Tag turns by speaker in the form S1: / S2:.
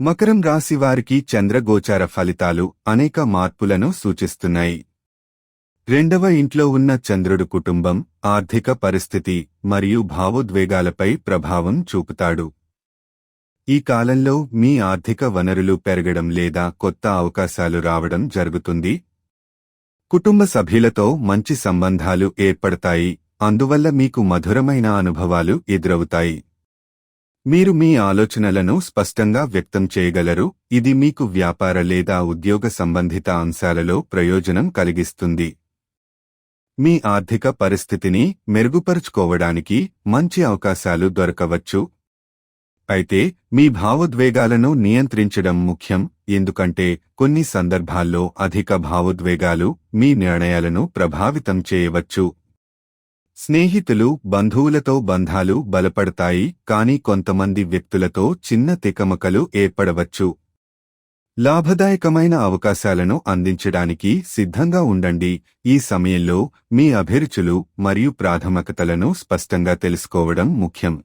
S1: మకరం రాశి వారికి చంద్రగోచార ఫలితాలు అనేక మార్పులను సూచిస్తున్నాయి. రెండవ ఇంట్లో ఉన్న చంద్రుడు కుటుంబం, ఆర్థిక పరిస్థితి మరియు భావోద్వేగాలపై ప్రభావం చూపుతాడు. ఈ కాలంలో మీ ఆర్థిక వనరులు పెరగడం లేదా కొత్త అవకాశాలు రావడం జరుగుతుంది. కుటుంబ సభ్యులతో మంచి సంబంధాలు ఏర్పడతాయి, అందువల్ల మీకు మధురమైన అనుభవాలు ఎదురవుతాయి. మీరు మీ ఆలోచనలను స్పష్టంగా వ్యక్తం చేయగలరు, ఇది మీకు వ్యాపార లేదా ఉద్యోగ సంబంధిత అంశాలలో ప్రయోజనం కలిగిస్తుంది. మీ ఆర్థిక పరిస్థితిని మెరుగుపరుచుకోవడానికి మంచి అవకాశాలు దొరకవచ్చు. అయితే మీ భావోద్వేగాలను నియంత్రించడం ముఖ్యం, ఎందుకంటే కొన్ని సందర్భాల్లో అధిక భావోద్వేగాలు మీ నిర్ణయాలను ప్రభావితం చేయవచ్చు. స్నేహితులు, బంధువులతో బంధాలు బలపడతాయి, కానీ కొంతమంది వ్యక్తులతో చిన్న తికమకలు ఏర్పడవచ్చు. లాభదాయకమైన అవకాశాలను అందించడానికి సిద్ధంగా ఉండండి. ఈ సమయంలో మీ అభిరుచులు మరియు ప్రాథమికతలను స్పష్టంగా తెలుసుకోవడం ముఖ్యం.